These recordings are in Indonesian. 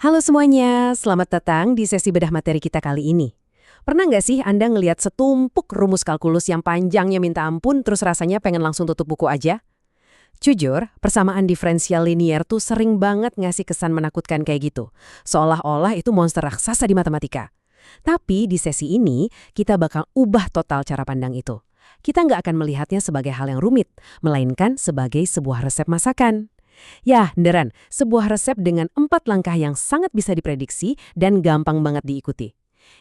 Halo semuanya, selamat datang di sesi bedah materi kita kali ini. Pernah nggak sih Anda ngelihat setumpuk rumus kalkulus yang panjangnya minta ampun terus rasanya pengen langsung tutup buku aja? Jujur, persamaan diferensial linier tuh sering banget ngasih kesan menakutkan kayak gitu. Seolah-olah itu monster raksasa di matematika. Tapi di sesi ini, kita bakal ubah total cara pandang itu. Kita nggak akan melihatnya sebagai hal yang rumit, melainkan sebagai sebuah resep masakan. Ya, beneran, sebuah resep dengan 4 langkah yang sangat bisa diprediksi dan gampang banget diikuti.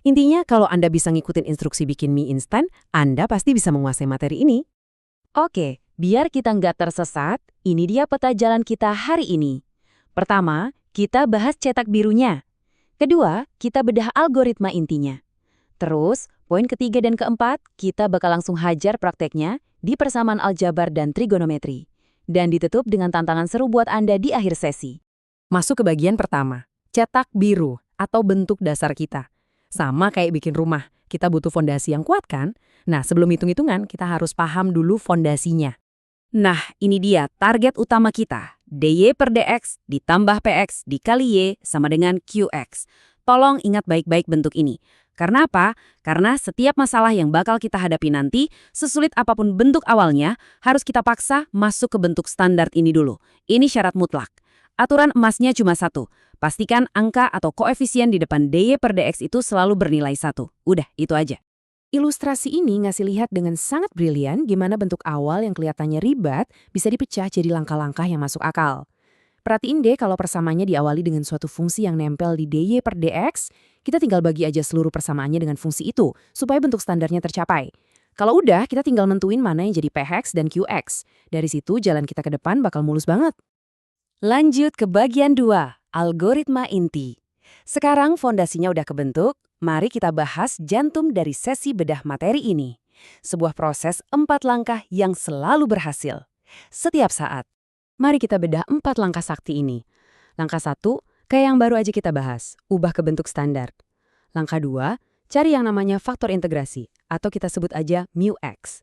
Intinya, kalau Anda bisa ngikutin instruksi bikin mie instan, Anda pasti bisa menguasai materi ini. Oke, biar kita nggak tersesat, ini dia peta jalan kita hari ini. Pertama, kita bahas cetak birunya. Kedua, kita bedah algoritma intinya. Terus, poin ketiga dan keempat, kita bakal langsung hajar prakteknya di persamaan aljabar dan trigonometri. Dan ditutup dengan tantangan seru buat Anda di akhir sesi. Masuk ke bagian pertama, cetak biru atau bentuk dasar kita. Sama kayak bikin rumah, kita butuh fondasi yang kuat kan? Nah, sebelum hitung-hitungan, kita harus paham dulu fondasinya. Nah, ini dia target utama kita. dy per dx ditambah px dikali y sama dengan qx. Tolong ingat baik-baik bentuk ini. Karena apa? Karena setiap masalah yang bakal kita hadapi nanti, sesulit apapun bentuk awalnya, harus kita paksa masuk ke bentuk standar ini dulu. Ini syarat mutlak. Aturan emasnya cuma satu. Pastikan angka atau koefisien di depan dy per dx itu selalu bernilai 1. Udah, itu aja. Ilustrasi ini ngasih lihat dengan sangat brilian gimana bentuk awal yang kelihatannya ribet bisa dipecah jadi langkah-langkah yang masuk akal. Perhatiin deh kalau persamaannya diawali dengan suatu fungsi yang nempel di dy per dx, kita tinggal bagi aja seluruh persamaannya dengan fungsi itu, supaya bentuk standarnya tercapai. Kalau udah, kita tinggal nentuin mana yang jadi px dan qx. Dari situ jalan kita ke depan bakal mulus banget. Lanjut ke bagian 2, algoritma inti. Sekarang fondasinya udah kebentuk, mari kita bahas jantung dari sesi bedah materi ini. Sebuah proses 4 langkah yang selalu berhasil. Setiap saat. Mari kita bedah 4 langkah sakti ini. Langkah 1, kayak yang baru aja kita bahas, ubah ke bentuk standar. Langkah 2, cari yang namanya faktor integrasi, atau kita sebut aja mu x.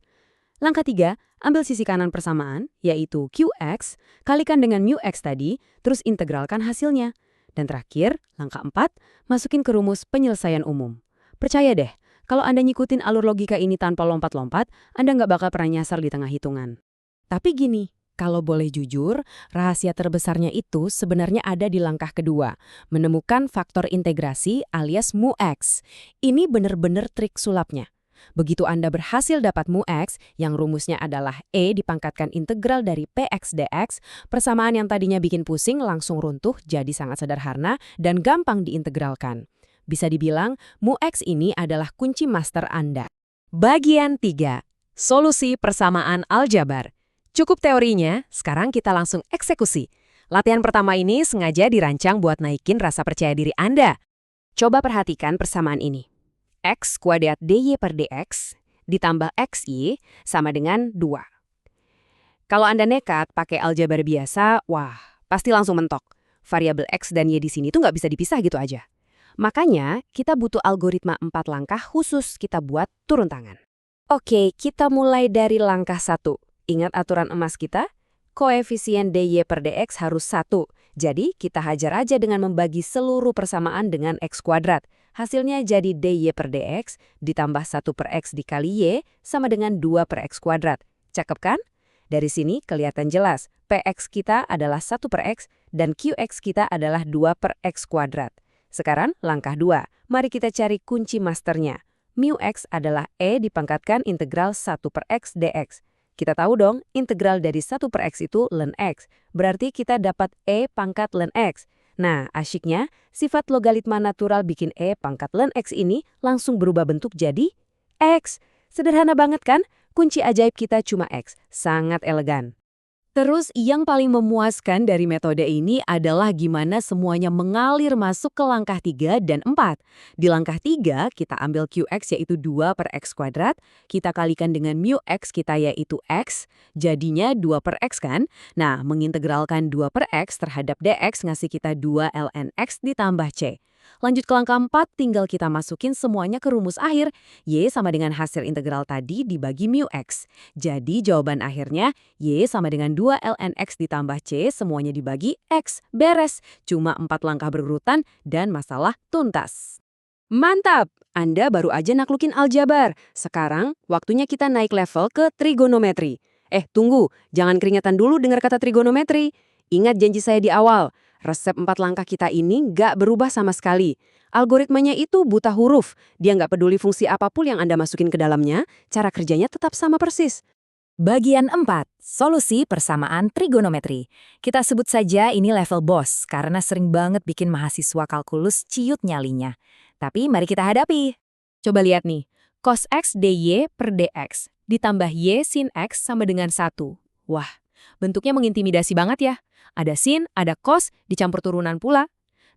Langkah 3, ambil sisi kanan persamaan, yaitu qx, kalikan dengan mu x tadi, terus integralkan hasilnya. Dan terakhir, langkah 4, masukin ke rumus penyelesaian umum. Percaya deh, kalau Anda ngikutin alur logika ini tanpa lompat-lompat, Anda nggak bakal pernah nyasar di tengah hitungan. Tapi gini, kalau boleh jujur, rahasia terbesarnya itu sebenarnya ada di langkah kedua, menemukan faktor integrasi alias mu x. Ini bener-bener trik sulapnya. Begitu Anda berhasil dapat mu x, yang rumusnya adalah E dipangkatkan integral dari px dx, persamaan yang tadinya bikin pusing langsung runtuh jadi sangat sederhana dan gampang diintegralkan. Bisa dibilang, mu x ini adalah kunci master Anda. Bagian 3. Solusi persamaan aljabar. Cukup teorinya, sekarang kita langsung eksekusi. Latihan pertama ini sengaja dirancang buat naikin rasa percaya diri Anda. Coba perhatikan persamaan ini. X kuadrat dy per dx ditambah xy sama dengan 2. Kalau Anda nekat pakai aljabar biasa, wah, pasti langsung mentok. Variabel x dan y di sini tuh nggak bisa dipisah gitu aja. Makanya, kita butuh algoritma 4 langkah khusus kita buat turun tangan. Oke, kita mulai dari langkah 1. Ingat aturan emas kita? Koefisien dy per dx harus 1. Jadi, kita hajar aja dengan membagi seluruh persamaan dengan x kuadrat. Hasilnya jadi dy per dx ditambah 1 per x dikali y sama dengan 2 per x kuadrat. Cakep kan? Dari sini kelihatan jelas, px kita adalah 1 per x dan qx kita adalah 2 per x kuadrat. Sekarang langkah 2. Mari kita cari kunci masternya. Mu x adalah E dipangkatkan integral 1 per x dx. Kita tahu dong, integral dari 1 per x itu ln x. Berarti kita dapat E pangkat ln x. Nah, asyiknya, sifat logaritma natural bikin E pangkat ln x ini langsung berubah bentuk jadi x. Sederhana banget kan? Kunci ajaib kita cuma x. Sangat elegan. Terus yang paling memuaskan dari metode ini adalah gimana semuanya mengalir masuk ke langkah 3 dan 4. Di langkah 3, kita ambil qx yaitu 2 per x kuadrat, kita kalikan dengan mu x kita yaitu x, jadinya 2 per x kan? Nah, mengintegralkan 2 per x terhadap dx ngasih kita 2 ln x ditambah c. Lanjut ke langkah 4, tinggal kita masukin semuanya ke rumus akhir. Y sama dengan hasil integral tadi dibagi mu X. Jadi jawaban akhirnya Y sama dengan 2 ln X ditambah C semuanya dibagi X. Beres. Cuma 4 langkah berurutan dan masalah tuntas. Mantap! Anda baru aja naklukin aljabar. Sekarang, waktunya kita naik level ke trigonometri. Tunggu, jangan keringetan dulu dengar kata trigonometri. Ingat janji saya di awal. Resep 4 langkah kita ini nggak berubah sama sekali. Algoritmanya itu buta huruf. Dia nggak peduli fungsi apapun yang Anda masukin ke dalamnya, cara kerjanya tetap sama persis. Bagian 4, solusi persamaan trigonometri. Kita sebut saja ini level boss karena sering banget bikin mahasiswa kalkulus ciut nyalinya. Tapi mari kita hadapi. Coba lihat nih, cos X dy per dx ditambah y sin X sama dengan 1. Wah, bentuknya mengintimidasi banget ya. Ada sin, ada cos, dicampur turunan pula.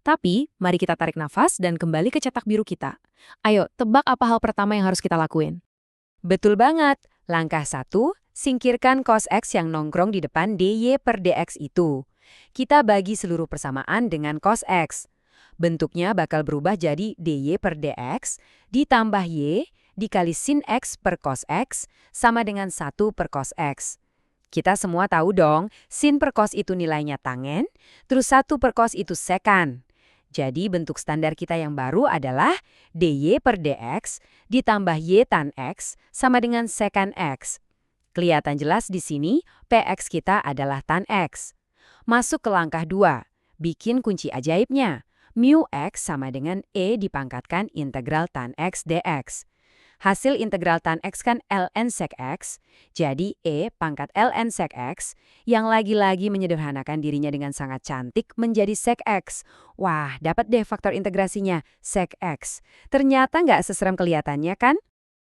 Tapi, mari kita tarik nafas dan kembali ke cetak biru kita. Ayo, tebak apa hal pertama yang harus kita lakuin? Betul banget. Langkah 1, singkirkan cos X yang nongkrong di depan dy per dx itu. Kita bagi seluruh persamaan dengan cos X. Bentuknya bakal berubah jadi dy per dx ditambah y dikali sin X per cos X sama dengan 1 per cos X. Kita semua tahu dong, sin per cos itu nilainya tangen, terus 1 per cos itu sekan. Jadi bentuk standar kita yang baru adalah dy per dx ditambah y tan X sama dengan sekan X. Kelihatan jelas di sini, px kita adalah tan X. Masuk ke langkah 2, bikin kunci ajaibnya. Mu X sama dengan E dipangkatkan integral tan X dx. Hasil integral tan X kan ln sek X, jadi E pangkat ln sek X, yang lagi-lagi menyederhanakan dirinya dengan sangat cantik menjadi sek X. Wah, dapat deh faktor integrasinya, sek X. Ternyata nggak seserem kelihatannya kan?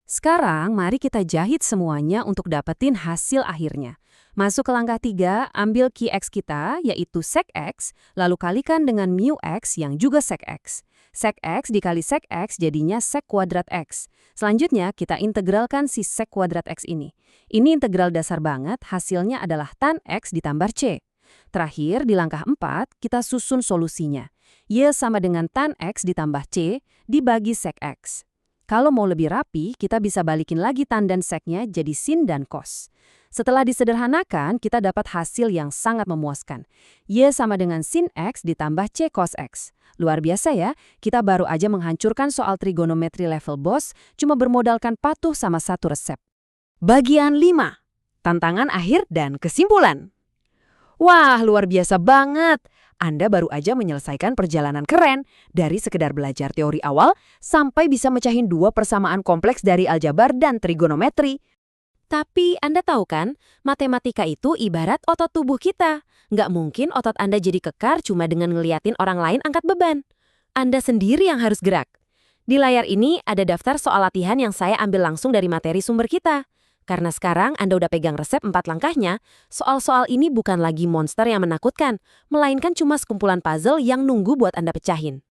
Sekarang mari kita jahit semuanya untuk dapetin hasil akhirnya. Masuk ke langkah 3, ambil ki X kita, yaitu sek X, lalu kalikan dengan mu X yang juga sek X. Sek X dikali sek X jadinya sek kuadrat X. Selanjutnya, kita integralkan si sek kuadrat X ini. Ini integral dasar banget, hasilnya adalah tan X ditambah C. Terakhir, di langkah 4, kita susun solusinya. Y sama dengan tan X ditambah C dibagi sek X. Kalau mau lebih rapi, kita bisa balikin lagi tan dan seknya jadi sin dan cos. Setelah disederhanakan, kita dapat hasil yang sangat memuaskan. Y sama dengan sin X ditambah C cos X. Luar biasa ya, kita baru aja menghancurkan soal trigonometri level boss cuma bermodalkan patuh sama satu resep. Bagian 5. Tantangan akhir dan kesimpulan. Wah, luar biasa banget! Anda baru aja menyelesaikan perjalanan keren dari sekedar belajar teori awal sampai bisa mecahin 2 persamaan kompleks dari aljabar dan trigonometri. Tapi Anda tahu kan, matematika itu ibarat otot tubuh kita. Nggak mungkin otot Anda jadi kekar cuma dengan ngeliatin orang lain angkat beban. Anda sendiri yang harus gerak. Di layar ini ada daftar soal latihan yang saya ambil langsung dari materi sumber kita. Karena sekarang Anda udah pegang resep 4 langkahnya, soal-soal ini bukan lagi monster yang menakutkan, melainkan cuma sekumpulan puzzle yang nunggu buat Anda pecahin.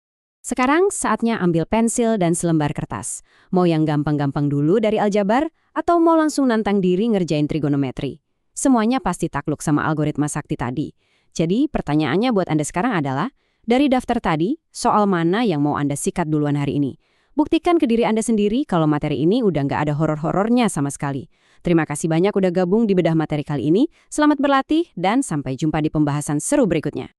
Sekarang saatnya ambil pensil dan selembar kertas. Mau yang gampang-gampang dulu dari aljabar, atau mau langsung nantang diri ngerjain trigonometri. Semuanya pasti takluk sama algoritma sakti tadi. Jadi pertanyaannya buat Anda sekarang adalah, dari daftar tadi, soal mana yang mau Anda sikat duluan hari ini? Buktikan ke diri Anda sendiri kalau materi ini udah nggak ada horor-horornya sama sekali. Terima kasih banyak udah gabung di bedah materi kali ini. Selamat berlatih dan sampai jumpa di pembahasan seru berikutnya.